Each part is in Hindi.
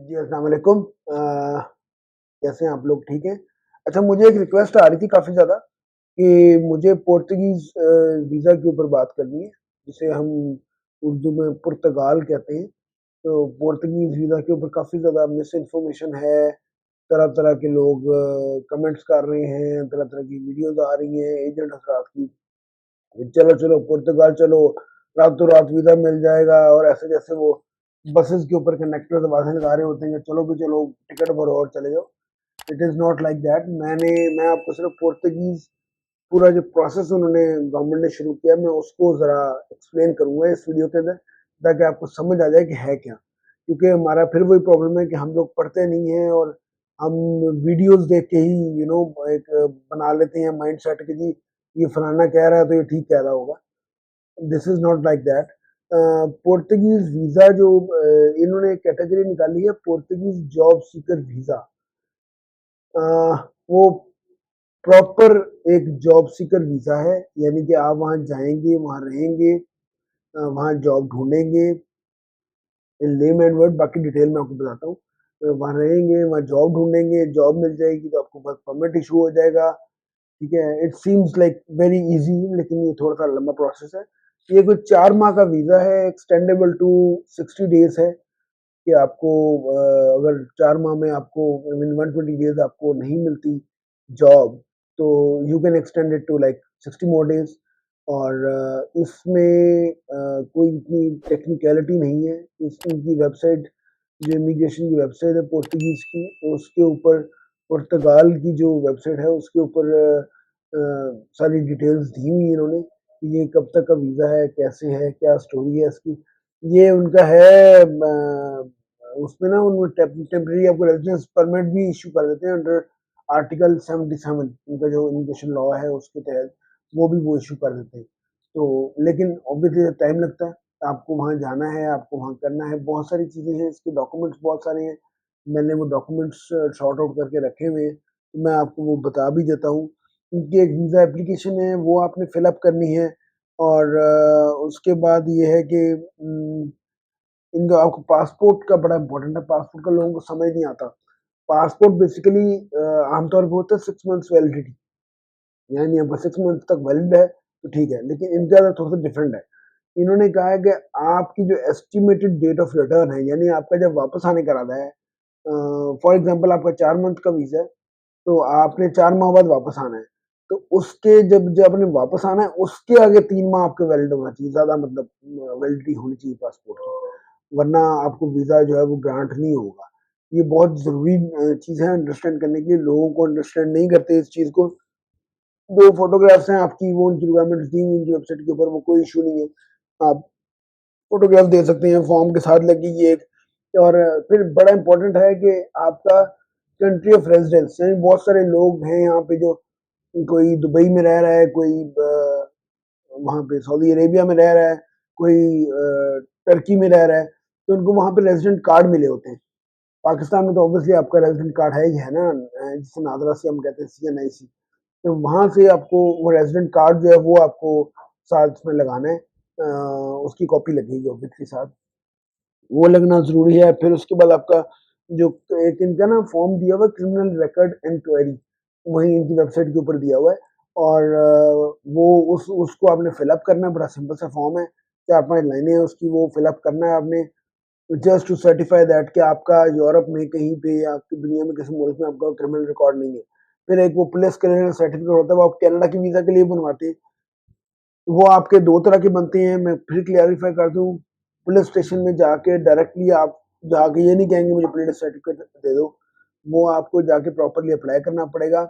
जी, अस्सलाम वालेकुम। कैसे हैं आप लोग? ठीक हैं? अच्छा, मुझे एक रिक्वेस्ट आ रही थी काफ़ी ज़्यादा कि मुझे पोर्तुगीज़ वीज़ा के ऊपर बात करनी है, जिसे हम उर्दू में पुर्तगाल कहते हैं। तो पोर्तुगीज़ वीज़ा के ऊपर काफ़ी ज़्यादा मिस इन्फॉर्मेशन है, तरह-तरह के लोग कमेंट्स कर रहे हैं, तरह-तरह की वीडियोज़ आ रही हैं एजेंट हज़रात की, चलो, चलो पुर्तगाल चलो, रातों-रात वीज़ा मिल जाएगा और ऐसे जैसे वो बसेज़ के ऊपर कंडक्टर आवाज़ें लगा रहे होते हैं कि चलो भी चलो, टिकट भरो और चले जाओ। It is not like that. मैं आपको सिर्फ़ पोर्तुगीज़ पूरा जो प्रोसेस उन्होंने गवर्नमेंट ने शुरू किया, मैं उसको ज़रा एक्सप्लेन करूँगा इस वीडियो के अंदर, ताकि आपको समझ आ जाए कि है क्या। क्योंकि हमारा फिर वही प्रॉब्लम है कि हम लोग पढ़ते नहीं हैं और हम वीडियोज़ देख के ही एक बना लेते हैं माइंडसेट कि जी, ये फलाना कह रहा है तो ये ठीक कह रहा होगा। This is not like that. Portuguese visa जो इन्होंने कैटेगरी निकाली है पोर्तुगीज़ जॉब सीकर वीज़ा। अ, वो प्रॉपर एक जॉब सीकर वीज़ा है, यानी कि आप वहाँ जाएँगे, वहाँ रहेंगे, वहाँ जॉब ढूँढेंगे, इन लेमैन वर्ड बाकी डिटेल में आपको बताता हूँ। वहाँ रहेंगे, वहाँ जॉब ढूँढेंगे, जॉब मिल जाएगी तो आपको वर्क परमिट इश्यू हो जाएगा, ठीक है? It seems like very easy, लेकिन ये थोड़ा-सा लंबा प्रोसेस है। ये कोई 4 माह का वीज़ा है, एक्सटेंडेबल टू 60 डेज़ है कि आपको अगर 4 माह में आपको आई मीन 120 डेज़ आपको नहीं मिलती जॉब, तो you can extend it to like 60 more days. और इसमें कोई इतनी टेक्निकैलिटी नहीं है। इस इनकी वेबसाइट जो इमिग्रेशन की वेबसाइट है पोर्तुगीज़ की, तो उसके ऊपर पुर्तगाल की जो वेबसाइट है उसके ऊपर सारी डिटेल्स दी हुई हैं इन्होंने कि ये कब तक का वीज़ा है, कैसे है, क्या स्टोरी है इसकी। ये उनका है उसमें ना उन्होंने टेम्परेरी आपको रेज़िडेंस परमिट भी इश्यू कर देते हैं अंडर आर्टिकल 77, उनका जो इमिग्रेशन लॉ है उसके तहत वो भी वो इश्यू कर देते हैं। तो लेकिन ऑब्वियसली टाइम लगता है, आपको वहाँ जाना है, आपको वहाँ करना है, बहुत सारी चीज़ें हैं, इसके डॉक्यूमेंट्स बहुत सारे हैं। मैंने वो डॉक्यूमेंट्स सॉर्ट आउट करके रखे हुए हैं, तो मैं आपको वो बता भी देता हूँ। उनकी एक वीज़ा एप्लीकेशन है, वो आपने फिल अप करनी है और उसके बाद ये है कि इनका आपको पासपोर्ट का बड़ा इम्पोर्टेंट है, पासपोर्ट का लोगों को समझ नहीं आता। पासपोर्ट बेसिकली आमतौर पे होता है 6 मंथ्स वैलिडिटी, यानी आपका 6 मंथ तक वैलिड है, तो ठीक है, लेकिन इनका थोड़ा-सा डिफरेंट है। इन्होंने कहा है कि आपकी जो एस्टिमेटेड डेट ऑफ रिटर्न है, यानी आपका जब वापस आने का इरादा है, फॉर एग्ज़ाम्पल आपका 4 मंथ का वीज़ा है, तो आपने 4 माह बाद वापस आना है। तो उसके जब जब आपने वापस आना है, उसके आगे 3 माह आपके वैलिड होना चाहिए, ज़्यादा मतलब वैलिडिटी होनी चाहिए पासपोर्ट की, वरना आपको वीज़ा जो है वो ग्रांट नहीं होगा। ये बहुत ज़रूरी चीज़ है अंडरस्टैंड करने के लिए, लोगों को अंडरस्टैंड नहीं करते इस चीज़ को। 2 फ़ोटोग्राफ्स हैं आपकी, वो उनकी रिक्वायरमेंट्स दी हुई उनकी वेबसाइट के ऊपर, वो कोई इश्यू नहीं है। आप फ़ोटोग्राफ दे सकते हैं, फॉर्म के साथ लगेगी एक। और फिर बड़ा इम्पोर्टेंट है कि आपका कंट्री ऑफ रेज़िडेंस, यानी बहुत सारे लोग हैं यहाँ पे जो कोई दुबई में रह रहा है, कोई वहाँ पे सऊदी अरेबिया में रह रहा है, कोई टर्की में रह रहा है, तो उनको वहाँ पे रेज़िडेंट कार्ड मिले होते हैं। पाकिस्तान में तो ऑब्वियसली आपका रेज़िडेंट कार्ड है ही है ना, जिसे नादरा से हम कहते हैं सीएनआईसी। तो वहाँ से आपको वो रेज़िडेंट कार्ड जो है वो आपको साथ में लगाना है। उसकी कॉपी लगेगी ऑब्वियसली साथ। वो लगना ज़रूरी है। फिर उसके बाद आपका जो एक इनका ना फॉर्म दिया हुआ है क्रिमिनल रिकॉर्ड इंक्वायरी, वही इनकी वेबसाइट के ऊपर दिया हुआ है और वो उसको आपने फिल अप करना है, बड़ा सिंपल सा फॉर्म है, 4-5 लाइनें हैं उसकी, वो फिल अप करना है आपने जस्ट टू सर्टिफाई दैट कि आपका यूरोप में कहीं पे या आपकी दुनिया में किसी मुल्क में आपका क्रिमिनल रिकॉर्ड नहीं है। फिर एक वो पुलिस क्लियरेंस सर्टिफिकेट होता है, वो आप कनाडा की वीज़ा के लिए बनवाते हैं। वो आपके 2 तरह के बनते हैं, मैं फिर क्लैरिफ़ाई कर दूँ, पुलिस स्टेशन में जाके डायरेक्टली आप जाके ये नहीं कहेंगे मुझे पुलिस सर्टिफ़िकेट दे दो, वो आपको जाके प्रॉपर्ली अप्लाई करना पड़ेगा।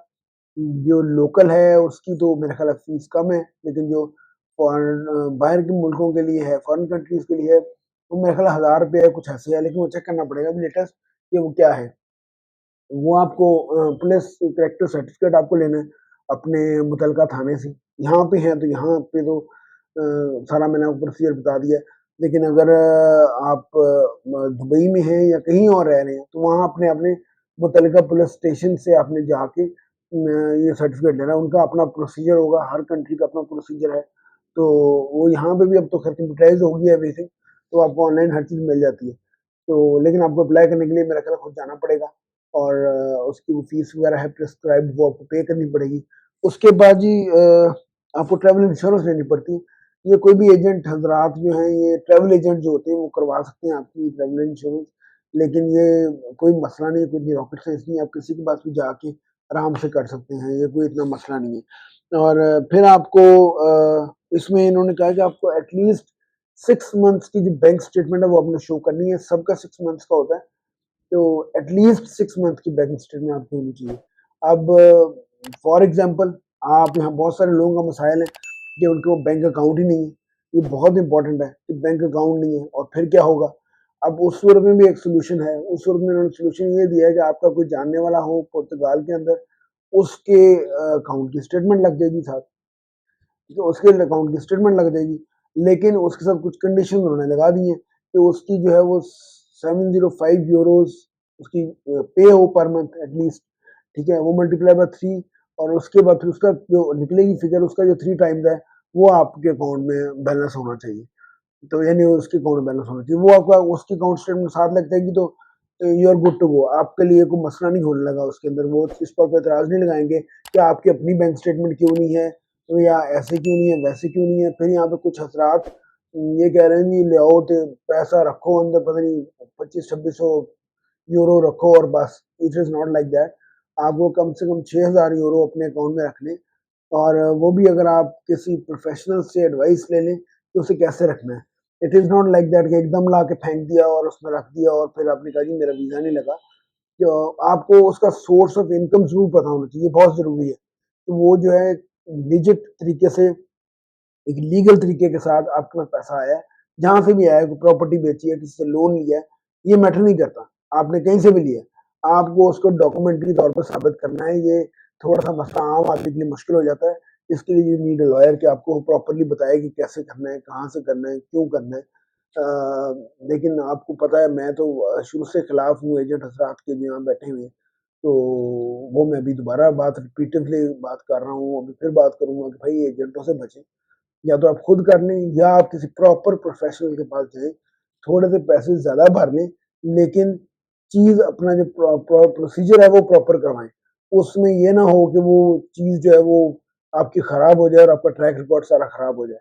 जो लोकल है उसकी तो मेरा ख़्याल है फ़ीस कम है, लेकिन जो बाहर के मुल्कों के लिए है, फ़ॉरेन कंट्रीज़ के लिए है, वो मेरा ख़्याल ₹1000 है, कुछ ऐसे है, लेकिन वो चेक करना पड़ेगा अभी लेटेस्ट कि वो क्या है। वो आपको पुलिस कैरेक्टर सर्टिफ़िकेट आपको लेना है अपने मुतल्लिका थाने से। यहाँ पे है तो यहाँ पे तो सारा मैंने आपको प्रोसीजर बता दिया है। लेकिन अगर आप दुबई में हैं या कहीं और रह रहे हैं, तो वहाँ अपने अपने मुतल्लिका पुलिस स्टेशन से आपने जाके ये सर्टिफ़िकेट लेना है। उनका अपना प्रोसीजर होगा, हर कंट्री का अपना प्रोसीजर है। तो वो यहाँ पे भी अब तो खैर कंप्यूटराइज़ हो गया है एवरीथिंग, तो आपको ऑनलाइन हर चीज़ मिल जाती है। तो लेकिन आपको अप्लाई करने के लिए मेरा ख्याल है खुद जाना पड़ेगा और उसकी वो फीस वगैरह है प्रिस्क्राइब्ड, वो आपको पे करनी पड़ेगी। उसके बाद जी आपको ट्रैवल इंश्योरेंस लेनी पड़ती है। ये कोई भी एजेंट हज़रात जो हैं, ये ट्रैवल एजेंट जो होते हैं वो करवा सकते हैं आपकी ट्रैवल इंश्योरेंस, लेकिन ये कोई मसला नहीं है, कोई रॉकेट साइंस नहीं है, आप किसी के पास भी जाके आराम से कर सकते हैं, ये कोई इतना मसला नहीं है। और फिर आपको इसमें इन्होंने कहा कि आपको एटलीस्ट 6 मंथ्स की जो बैंक स्टेटमेंट है वो आपने शो करनी है, सबका 6 मंथ्स का होता है, तो एटलीस्ट 6 मंथ की बैंक स्टेटमेंट आपकी होनी चाहिए। अब फॉर एग्जांपल आप यहाँ बहुत सारे लोगों का मसाइल है कि उनको बैंक अकाउंट ही नहीं है, ये बहुत इंपॉर्टेंट है कि बैंक अकाउंट नहीं है और फिर क्या होगा। अब उस सूरत में भी एक सोल्यूशन है, उस सूरत में उन्होंने सोल्यूशन ये दिया है कि आपका कोई जानने वाला हो पुर्तगाल के अंदर, उसके अकाउंट की स्टेटमेंट लग जाएगी साथ, ठीक है, उसके अकाउंट की स्टेटमेंट लग जाएगी, लेकिन उसके साथ कुछ कंडीशन उन्होंने लगा दी है कि उसकी जो है वो 705 यूरोज उसकी पे हो पर मंथ एटलीस्ट, ठीक है, वो मल्टीप्लाई बाय 3 और उसके बाद फिर उसका जो निकलेगी फिगर उसका जो 3 टाइम्स है वो आपके अकाउंट में बैलेंस होना चाहिए। तो यानी उसके अकाउंट में बैलेंस होना चाहिए, वो आपका उसकी अकाउंट स्टेटमेंट साथ लग जाएगी तो you are good to go, आपके लिए कोई मसला नहीं होने लगा उसके अंदर, वो इस पर कोई एतराज नहीं लगाएंगे कि आपकी अपनी बैंक स्टेटमेंट क्यों नहीं है, तो या ऐसे क्यों नहीं है, वैसे क्यों नहीं है। फिर यहाँ पे कुछ हजरात ये कह रहे हैं जी ले आओ तो पैसा रखो अंदर, पता नहीं 2500-2600 यूरो रखो और बस, it is not like that. आपको कम से कम 6000 यूरो अपने अकाउंट में रख लें, और वो भी अगर आप किसी प्रोफेशनल से एडवाइस ले लें कि उसे कैसे रखना है। It is not like that कि एकदम ला के फेंक दिया और उसमें रख दिया और फिर आपने कहा जी मेरा वीज़ा नहीं लगा। जो आपको उसका सोर्स ऑफ इनकम ज़रूर पता होना चाहिए, बहुत ज़रूरी है। तो वो जो है लिजिट तरीके से, एक लीगल तरीके के साथ आपके पास पैसा आया है, जहाँ से भी आया है, कोई प्रॉपर्टी बेची है, किसी से लोन लिया है, ये मैटर नहीं करता, आपने कहीं से भी लिया है। आपको उसको डॉक्यूमेंट्री तौर पर साबित करना है, ये थोड़ा-सा मसला आम आदमी के लिए मुश्किल हो जाता है। इसके लिए यू नीड अ लॉयर कि आपको प्रॉपर्ली बताए कि कैसे करना है, कहाँ से करना है, क्यों करना है। लेकिन आपको पता है मैं तो शुरू से खिलाफ हूँ एजेंट हज़रात के जो यहाँ बैठे हुए हैं। तो वो मैं अभी दोबारा बात रिपीटेडली बात कर रहा हूँ, अभी फिर बात करूँगा कि भाई एजेंटों से बचें। या तो आप खुद कर लें या आप किसी प्रॉपर प्रोफेशनल के पास जाएँ, थोड़े से पैसे ज़्यादा भर लें, लेकिन चीज़ अपना जो प्रोसीजर है वो प्रॉपर करवाएँ। उसमें ये ना हो कि वो चीज़ जो है वो आपकी खराब हो जाए और आपका ट्रैक रिकॉर्ड सारा खराब हो जाए।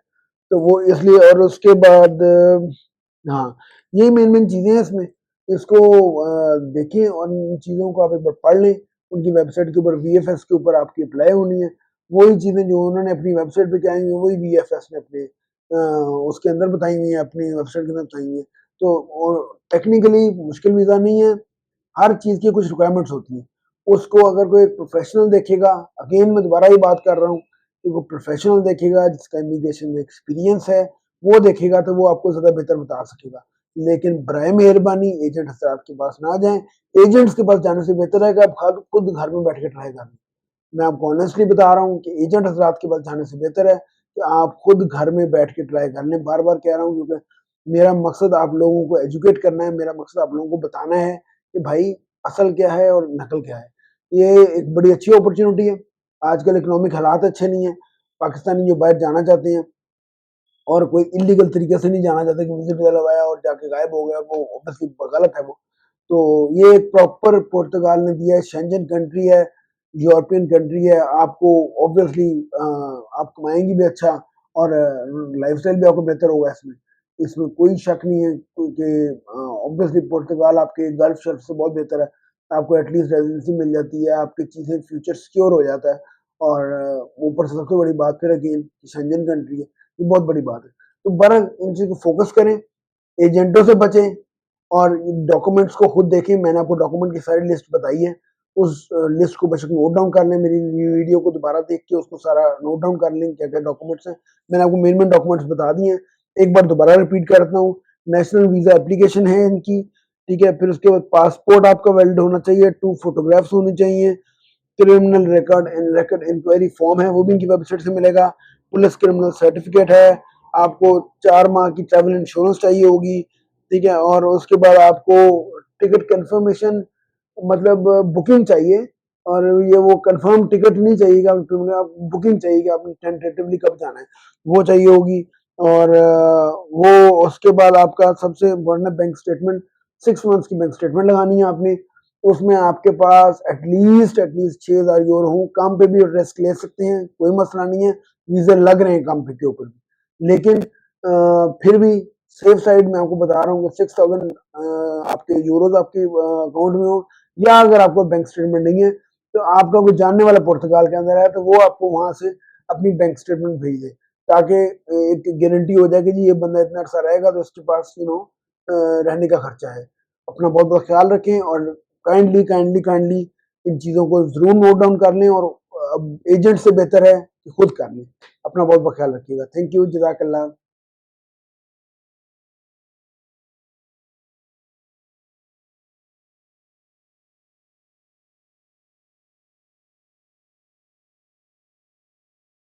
तो वो इसलिए, और उसके बाद हाँ, यही मेन-मेन चीज़ें हैं इसमें। इसको देखें और इन चीज़ों को आप एक बार पढ़ लें, उनकी वेबसाइट के ऊपर वीएफएस के ऊपर आपकी अप्लाई होनी है। वही चीज़ें जो उन्होंने अपनी वेबसाइट पे बताई हुई हैं, वही वीएफएस ने अपने उसके अंदर बताई हुई हैं, अपनी वेबसाइट के अंदर बताई हुई हैं। तो टेक्निकली मुश्किल वीज़ा नहीं है, हर चीज़ की कुछ रिक्वायरमेंट्स होती हैं। उसको अगर कोई प्रोफेशनल देखेगा, अगेन मैं दोबारा ये बात कर रहा हूँ कि वो प्रोफेशनल देखेगा जिसका इमिग्रेशन में एक्सपीरियंस है, वो देखेगा तो वो आपको ज़्यादा बेहतर बता सकेगा। लेकिन बराए मेहरबानी एजेंट हज़रात के पास ना जाएँ, एजेंट्स के पास जाने से बेहतर है कि आप खुद घर में बैठ के ट्राई कर लें। मैं आपको ऑनेस्टली बता रहा हूँ कि एजेंट हज़रात के पास जाने से बेहतर है कि आप खुद घर में बैठ के ट्राई कर लें। बार-बार कह रहा हूँ क्योंकि मेरा मकसद आप लोगों को एजुकेट करना है, मेरा मकसद आप लोगों को बताना है कि भाई असल क्या है और नकल क्या है। ये एक बड़ी अच्छी अपॉर्च्युनिटी है। आजकल इकोनॉमिक हालात अच्छे नहीं हैं। पाकिस्तानी जो बाहर जाना चाहते हैं और कोई इल्लीगल तरीके से नहीं जाना चाहते कि विज़िट वीज़ा लगाया और जाके गायब हो गया, वो ऑब्वियसली गलत है वो। तो ये एक प्रॉपर पुर्तगाल ने दिया है, शेंजन कंट्री है, यूरोपियन कंट्री है, आपको ऑब्वियसली आप कमाएँगी भी अच्छा और लाइफ़स्टाइल भी आपका बेहतर होगा इसमें। इसमें कोई शक नहीं है कि ऑब्वियसली पुर्तगाल आपके गल्फ शल्फ से बहुत बेहतर है। आपको एटलीस्ट रेज़िडेंसी मिल जाती है, आपकी चीज़ें फ्यूचर सिक्योर हो जाता है और ऊपर से सबसे बड़ी बात फिर अगेन शेंजन कंट्री है, ये बहुत बड़ी बात है। तो बहरहाल इन चीज़ों को फ़ोकस करें, एजेंटों से बचें और डॉक्यूमेंट्स को खुद देखें। मैंने आपको डॉक्यूमेंट की सारी लिस्ट बताई है। उस लिस्ट को बेशक नोट डाउन कर लें, मेरी वीडियो को दोबारा देख के उसको सारा नोट डाउन कर लें, क्या-क्या डॉक्यूमेंट्स हैं। मैंने आपको मेन-मेन डॉक्यूमेंट्स बता दिए हैं। एक बार दोबारा रिपीट करता हूँ, नेशनल वीज़ा एप्लीकेशन है इनकी, ठीक है? फिर उसके बाद पासपोर्ट आपका वैलिड होना चाहिए, 2 फोटोग्राफ्स होनी चाहिए, क्रिमिनल रिकॉर्ड इंक्वायरी फॉर्म है, वो भी इनकी वेबसाइट से मिलेगा, पुलिस क्रिमिनल सर्टिफ़िकेट है, आपको 4 माह की ट्रैवल इंश्योरेंस चाहिए होगी, ठीक है? और उसके बाद आपको टिकट कन्फर्मेशन मतलब बुकिंग चाहिए और ये वो कन्फर्म टिकट नहीं चाहिए कि आप बुकिंग चाहिए कि आपने टेंटेटिवली कब जाना है, वो चाहिए होगी और वो उसके बाद आपका सबसे इम्पोर्टेंट है बैंक स्टेटमेंट, 6 मंथ्स की बैंक स्टेटमेंट लगानी है आपने, उसमें आपके पास एटलीस्ट 6,000 यूरो हो, काम पे भी रिस्क ले सकते हैं, कोई मसला नहीं है, वीज़े लग रहे हैं काम पे के ऊपर भी। लेकिन फिर भी सेफ साइड मैं आपको बता रहा हूँ कि 6,000 आपके यूरोज़ आपके अकाउंट में हो, या अगर आपको बैंक स्टेटमेंट नहीं है, तो आपका कोई जानने वाला पुर्तगाल के अंदर है, तो वो आपको वहाँ से अपनी बैंक स्टेटमेंट भेज दे, ताकि एक गारंटी हो जाए कि जी ये बंदा इतना अर्सा रहेगा तो इसके पास रहने का खर्चा है। अपना बहुत-बहुत ख्याल रखें और काइंडली इन चीज़ों को ज़रूर नोट डाउन कर लें, और एजेंट से बेहतर है कि खुद कर लें। अपना बहुत-बहुत ख्याल रखिएगा। थैंक यू, जज़ाकल्लाह।